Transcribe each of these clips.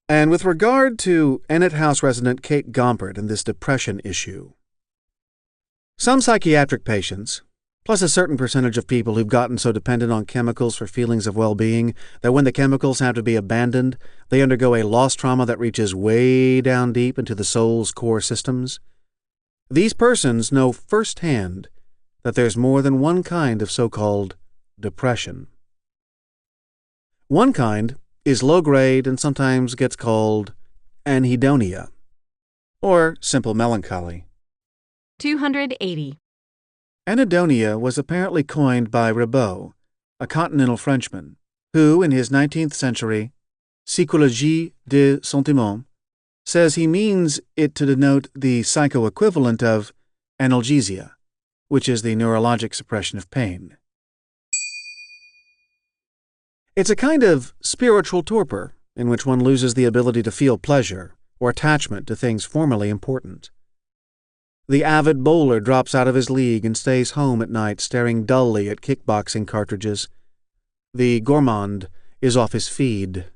And with regard to Ennet House resident Kate Gompert and this depression issue, some psychiatric patients, plus a certain percentage of people who've gotten so dependent on chemicals for feelings of well-being that when the chemicals have to be abandoned, they undergo a loss trauma that reaches way down deep into the soul's core systems. These persons know firsthand that there's more than one kind of so-called depression. One kind is low-grade and sometimes gets called anhedonia, or simple melancholy. 280. Anhedonia was apparently coined by Ribot, a continental Frenchman, who, in his 19th century Psychologie des Sentiments, says he means it to denote the psychoequivalent of analgesia, which is the neurologic suppression of pain. It's a kind of spiritual torpor in which one loses the ability to feel pleasure or attachment to things formerly important. The avid bowler drops out of his league and stays home at night staring dully at kickboxing cartridges. The gourmand is off his feed.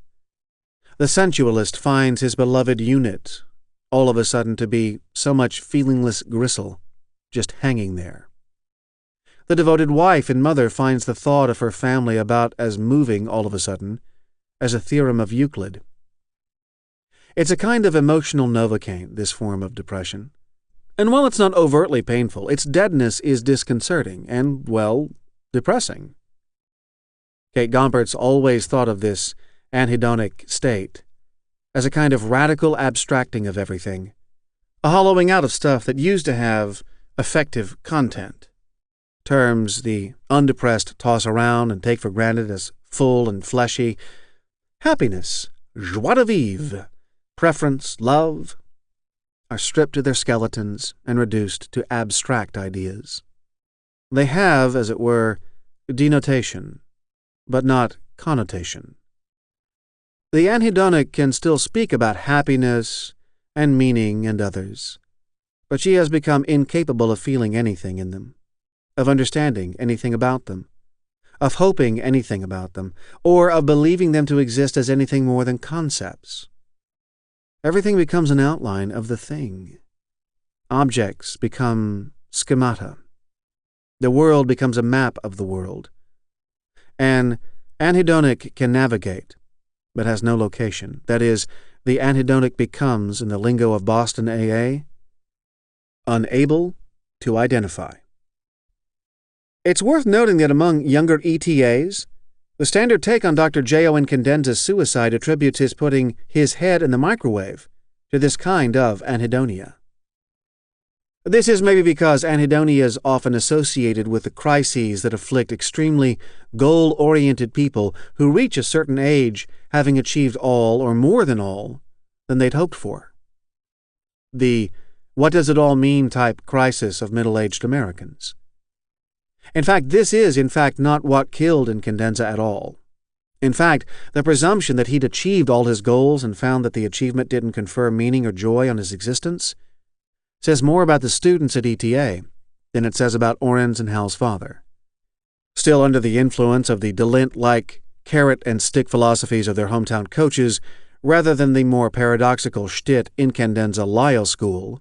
The sensualist finds his beloved unit all of a sudden to be so much feelingless gristle, just hanging there. The devoted wife and mother finds the thought of her family about as moving all of a sudden as a theorem of Euclid. It's a kind of emotional novocaine, this form of depression. And while it's not overtly painful, its deadness is disconcerting and, well, depressing. Kate Gompert's always thought of this anhedonic state as a kind of radical abstracting of everything, a hollowing out of stuff that used to have effective content. Terms the undepressed toss around and take for granted as full and fleshy. Happiness, joie de vivre, preference, love, are stripped to their skeletons and reduced to abstract ideas. They have, as it were, denotation, but not connotation. The anhedonic can still speak about happiness and meaning and others, but she has become incapable of feeling anything in them, of understanding anything about them, of hoping anything about them, or of believing them to exist as anything more than concepts. Everything becomes an outline of the thing. Objects become schemata. The world becomes a map of the world. An anhedonic can navigate, but has no location. That is, the anhedonic becomes, in the lingo of Boston AA, unable to identify. It's worth noting that among younger ETAs, the standard take on Dr. J.O.N. Candenza's suicide attributes his putting his head in the microwave to this kind of anhedonia. This is maybe because anhedonia is often associated with the crises that afflict extremely goal-oriented people who reach a certain age having achieved all, or more than all, than they'd hoped for. The what-does-it-all-mean type crisis of middle-aged Americans. In fact, this is, not what killed in Candenza at all. In fact, the presumption that he'd achieved all his goals and found that the achievement didn't confer meaning or joy on his existence says more about the students at ETA than it says about Oren's and Hal's father. Still under the influence of the Dalint-like carrot-and-stick philosophies of their hometown coaches, rather than the more paradoxical shtitt in Candenza Lyle School,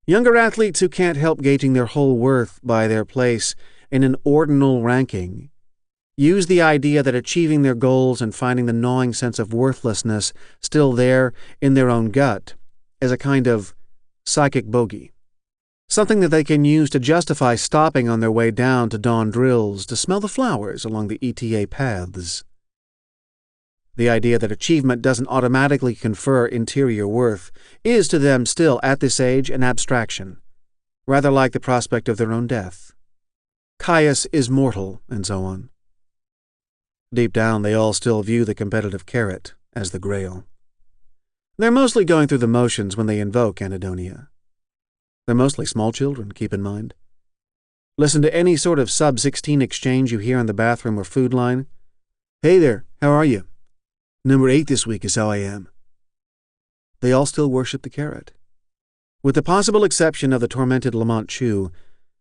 younger athletes who can't help gauging their whole worth by their place in an ordinal ranking use the idea that achieving their goals and finding the gnawing sense of worthlessness still there in their own gut as a kind of psychic bogey, something that they can use to justify stopping on their way down to dawn drills to smell the flowers along the ETA paths. The idea that achievement doesn't automatically confer interior worth is to them still at this age an abstraction, rather like the prospect of their own death. Caius is mortal, and so on. Deep down, they all still view the competitive carrot as the grail. They're mostly going through the motions when they invoke anhedonia. They're mostly small children, keep in mind. Listen to any sort of sub-16 exchange you hear in the bathroom or food line. "Hey there, how are you?" "Number 8 this week is how I am." They all still worship the carrot. With the possible exception of the tormented Lamont Chew,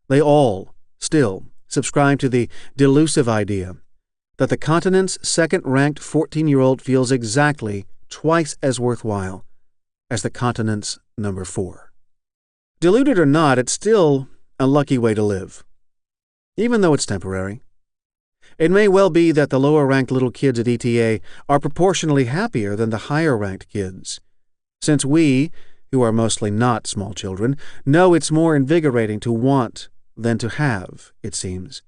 they all still subscribe to the delusive idea that the continent's second-ranked 14-year-old feels exactly twice as worthwhile as the continent's number 4. Deluded or not, it's still a lucky way to live, even though it's temporary. It may well be that the lower-ranked little kids at ETA are proportionally happier than the higher-ranked kids, since we, who are mostly not small children, know it's more invigorating to want than to have, it seems.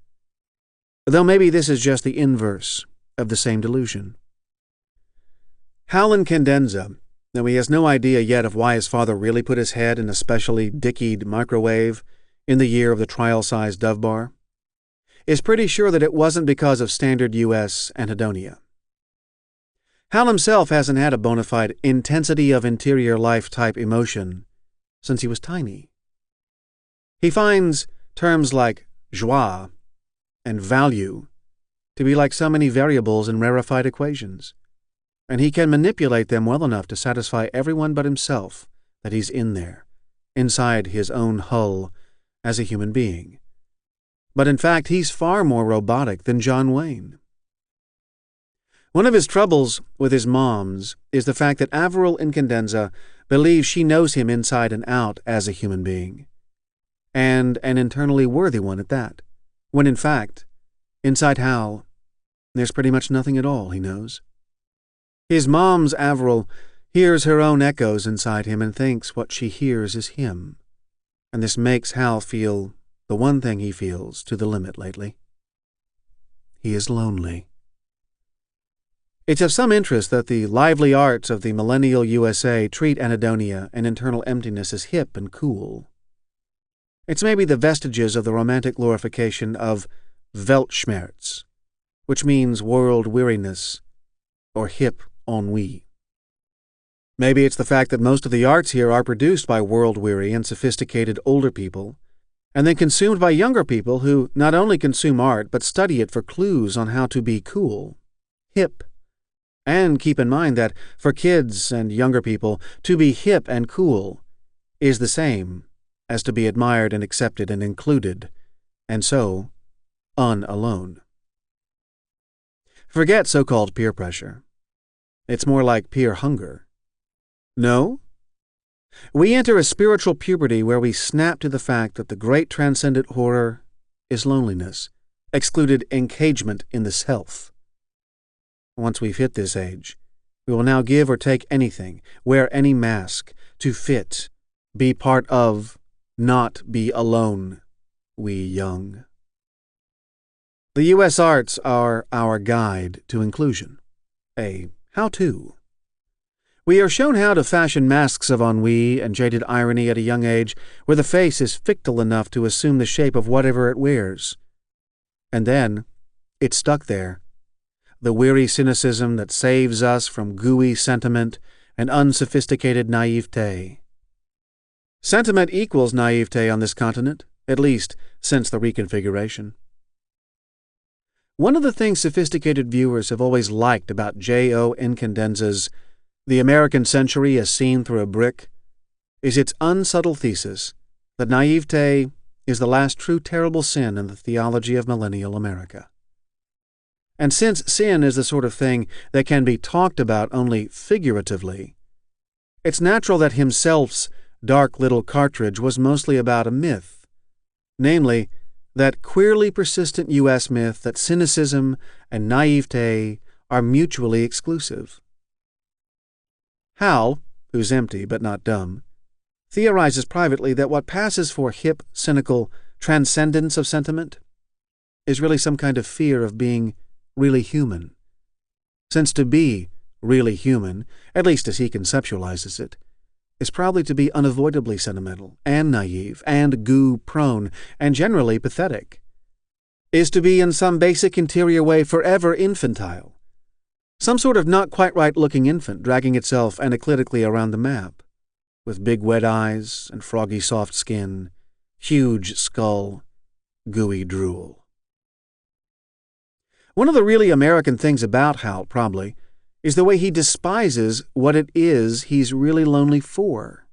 Though maybe this is just the inverse of the same delusion. Hal Incandenza, though he has no idea yet of why his father really put his head in a specially dickied microwave in the year of the trial-sized Dove Bar, is pretty sure that it wasn't because of standard U.S. anhedonia. Hal himself hasn't had a bona fide intensity of interior life type emotion since he was tiny. He finds terms like joie and value to be like so many variables in rarefied equations, and he can manipulate them well enough to satisfy everyone but himself that he's in there, inside his own hull as a human being. But in fact, he's far more robotic than John Wayne. One of his troubles with his moms is the fact that Averil Incandenza believes she knows him inside and out as a human being, and an internally worthy one at that, when in fact, inside Hal, there's pretty much nothing at all he knows. His mom's Averil hears her own echoes inside him and thinks what she hears is him, and this makes Hal feel the one thing he feels to the limit lately. He is lonely. It's of some interest that the lively arts of the millennial USA treat anhedonia and internal emptiness as hip and cool. It's maybe the vestiges of the romantic glorification of Weltschmerz, which means world weariness or hip ennui. Maybe it's the fact that most of the arts here are produced by world-weary and sophisticated older people, and then consumed by younger people who not only consume art but study it for clues on how to be cool, hip. And keep in mind that for kids and younger people, to be hip and cool is the same as to be admired and accepted and included, and so unalone. Forget so-called peer pressure. It's more like peer hunger. No? We enter a spiritual puberty where we snap to the fact that the great transcendent horror is loneliness, excluded engagement in the self. Once we've hit this age, we will now give or take anything, wear any mask, to fit, be part of, not be alone, we young. The U.S. arts are our guide to inclusion, a how-to. We are shown how to fashion masks of ennui and jaded irony at a young age where the face is fictal enough to assume the shape of whatever it wears. And then, it's stuck there. The weary cynicism that saves us from gooey sentiment and unsophisticated naivete. Sentiment equals naivete on this continent, at least since the reconfiguration. One of the things sophisticated viewers have always liked about J.O. Incandenza's The American Century as Seen Through a Brick is its unsubtle thesis that naivete is the last true terrible sin in the theology of millennial America. And since sin is the sort of thing that can be talked about only figuratively, it's natural that himself's dark little cartridge was mostly about a myth, namely, that queerly persistent U.S. myth that cynicism and naivete are mutually exclusive. Hal, who's empty but not dumb, theorizes privately that what passes for hip, cynical transcendence of sentiment is really some kind of fear of being really human, since to be really human, at least as he conceptualizes it, is probably to be unavoidably sentimental and naive and goo-prone and generally pathetic, is to be in some basic interior way forever infantile, some sort of not-quite-right-looking infant dragging itself analytically around the map, with big wet eyes and froggy soft skin, huge skull, gooey drool. One of the really American things about Hal, probably, is the way he despises what it is he's really lonely for.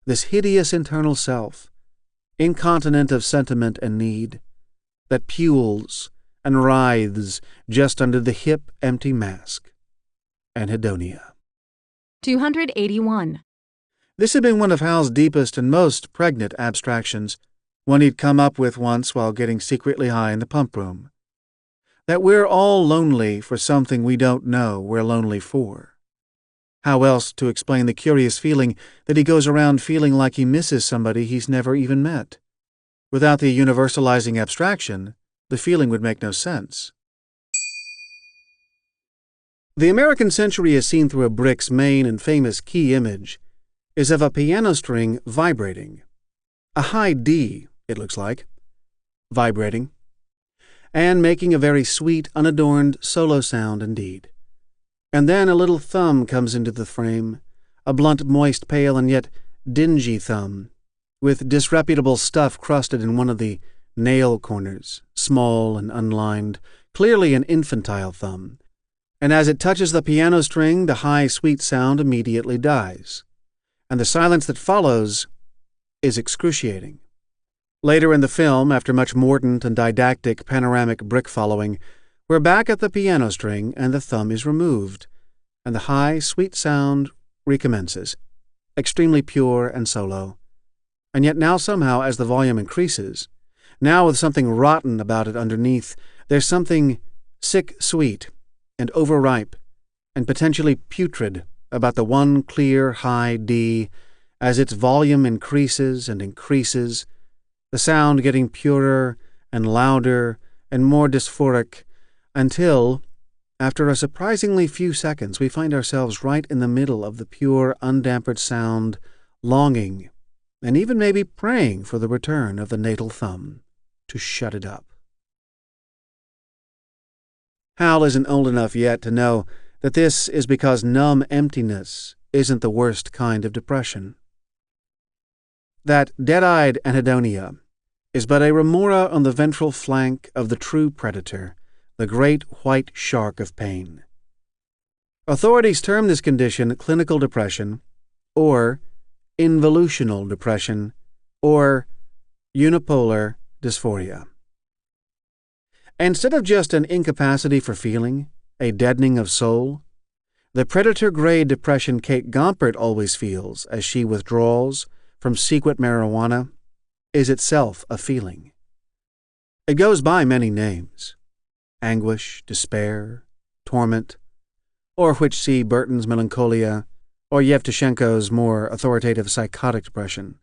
This hideous internal self, incontinent of sentiment and need, that pules and writhes just under the hip, empty mask, anhedonia. 281. This had been one of Hal's deepest and most pregnant abstractions, one he'd come up with once while getting secretly high in the pump room. That we're all lonely for something we don't know we're lonely for. How else to explain the curious feeling that he goes around feeling like he misses somebody he's never even met? Without the universalizing abstraction, the feeling would make no sense. The American century as seen through a brick's main and famous key image is of a piano string vibrating. A high D, it looks like, vibrating, and making a very sweet, unadorned solo sound indeed. And then a little thumb comes into the frame, a blunt, moist, pale, and yet dingy thumb, with disreputable stuff crusted in one of the nail corners, small and unlined, clearly an infantile thumb. And as it touches the piano string, the high, sweet sound immediately dies, and the silence that follows is excruciating. Later in the film, after much mordant and didactic panoramic brick following, we're back at the piano string and the thumb is removed, and the high, sweet sound recommences, extremely pure and solo. And yet now somehow, as the volume increases, now with something rotten about it underneath, there's something sick-sweet and overripe and potentially putrid about the one clear high D as its volume increases and increases, the sound getting purer and louder and more dysphoric until, after a surprisingly few seconds, we find ourselves right in the middle of the pure, undampered sound, longing and even maybe praying for the return of the natal thumb to shut it up. Hal isn't old enough yet to know that this is because numb emptiness isn't the worst kind of depression. That dead-eyed anhedonia is but a remora on the ventral flank of the true predator, the great white shark of pain. Authorities term this condition clinical depression, or involutional depression, or unipolar dysphoria. Instead of just an incapacity for feeling, a deadening of soul, the predator-grade depression Kate Gompert always feels as she withdraws from secret marijuana is itself a feeling. It goes by many names: anguish, despair, torment, or which see Burton's melancholia, or Yevtushenko's more authoritative psychotic depression.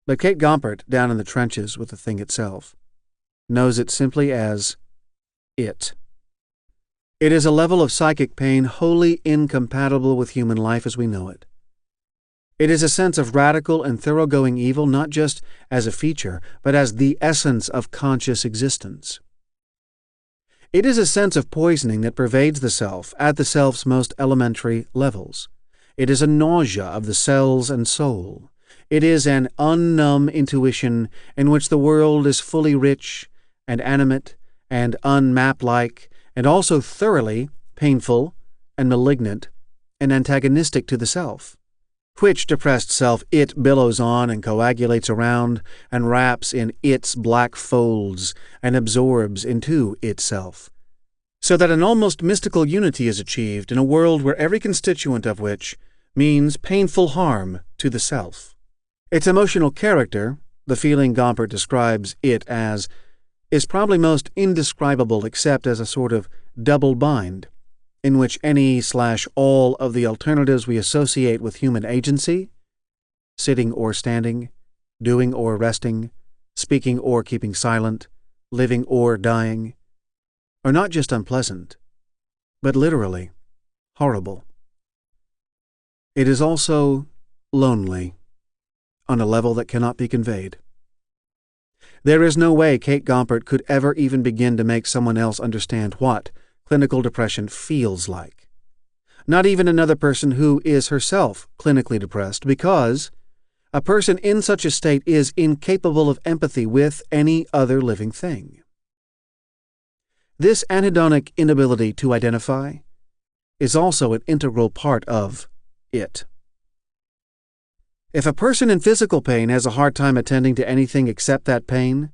But Kate Gompert, down in the trenches with the thing itself, knows it simply as it. It is a level of psychic pain wholly incompatible with human life as we know it. It is a sense of radical and thoroughgoing evil not just as a feature, but as the essence of conscious existence. It is a sense of poisoning that pervades the self at the self's most elementary levels. It is a nausea of the cells and soul. It is an unnumb intuition in which the world is fully rich and animate and unmap-like, and also thoroughly painful and malignant and antagonistic to the self, which depressed self it billows on and coagulates around and wraps in its black folds and absorbs into itself, so that an almost mystical unity is achieved in a world where every constituent of which means painful harm to the self. Its emotional character, the feeling Gompert describes it as, is probably most indescribable except as a sort of double bind, in which any/all of the alternatives we associate with human agency, sitting or standing, doing or resting, speaking or keeping silent, living or dying, are not just unpleasant, but literally horrible. It is also lonely, on a level that cannot be conveyed. There is no way Kate Gompert could ever even begin to make someone else understand what clinical depression feels like. Not even another person who is herself clinically depressed, because a person in such a state is incapable of empathy with any other living thing. This anhedonic inability to identify is also an integral part of it. If a person in physical pain has a hard time attending to anything except that pain,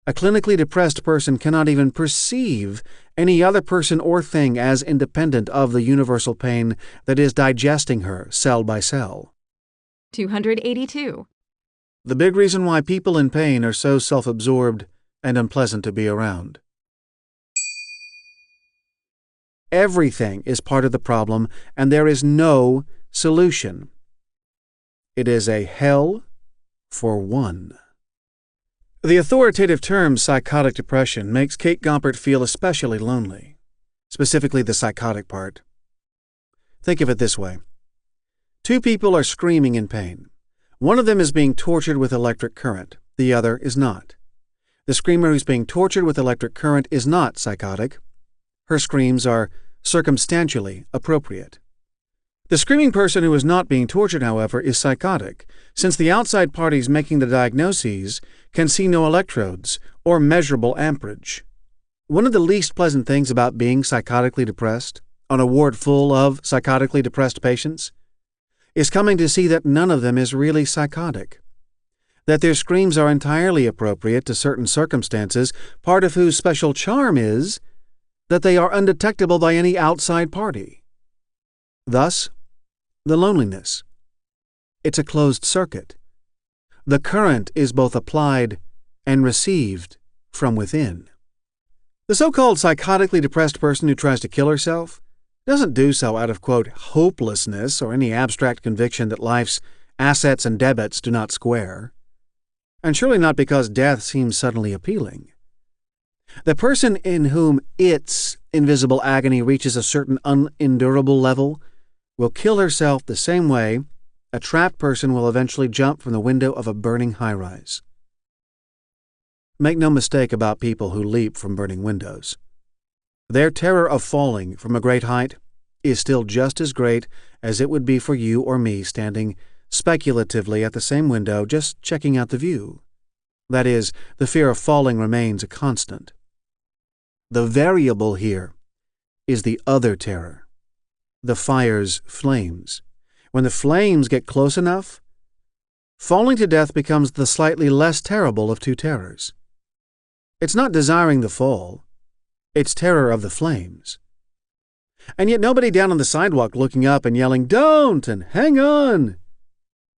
A clinically depressed person cannot even perceive any other person or thing as independent of the universal pain that is digesting her cell by cell. 282. The big reason why people in pain are so self-absorbed and unpleasant to be around. Everything is part of the problem, and there is no solution. It is a hell for one. The authoritative term psychotic depression makes Kate Gompert feel especially lonely, specifically the psychotic part. Think of it this way. Two people are screaming in pain. One of them is being tortured with electric current. The other is not. The screamer who's being tortured with electric current is not psychotic. Her screams are circumstantially appropriate. The screaming person who is not being tortured, however, is psychotic, since the outside parties making the diagnoses can see no electrodes or measurable amperage. One of the least pleasant things about being psychotically depressed, on a ward full of psychotically depressed patients, is coming to see that none of them is really psychotic, that their screams are entirely appropriate to certain circumstances, part of whose special charm is that they are undetectable by any outside party. Thus, the loneliness. It's a closed circuit. The current is both applied and received from within. The so-called psychotically depressed person who tries to kill herself doesn't do so out of, quote, hopelessness or any abstract conviction that life's assets and debits do not square, and surely not because death seems suddenly appealing. The person in whom its invisible agony reaches a certain unendurable level will kill herself the same way a trapped person will eventually jump from the window of a burning high-rise. Make no mistake about people who leap from burning windows. Their terror of falling from a great height is still just as great as it would be for you or me standing speculatively at the same window just checking out the view. That is, the fear of falling remains a constant. The variable here is the other terror, the fire's flames. When the flames get close enough, falling to death becomes the slightly less terrible of two terrors. It's not desiring the fall, it's terror of the flames. And yet nobody down on the sidewalk looking up and yelling, "Don't!" and "Hang on!"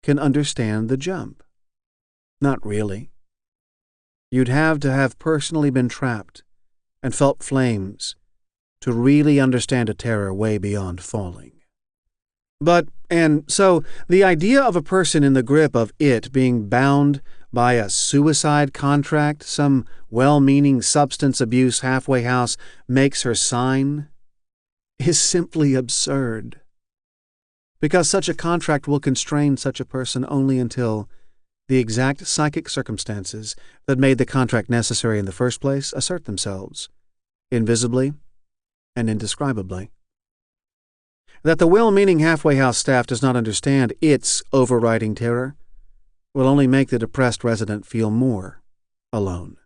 can understand the jump. Not really. You'd have to have personally been trapped and felt flames to really understand a terror way beyond falling. So, the idea of a person in the grip of it being bound by a suicide contract some well-meaning substance abuse halfway house makes her sign is simply absurd. Because such a contract will constrain such a person only until the exact psychic circumstances that made the contract necessary in the first place assert themselves, invisibly and indescribably. That the well-meaning halfway house staff does not understand its overriding terror will only make the depressed resident feel more alone.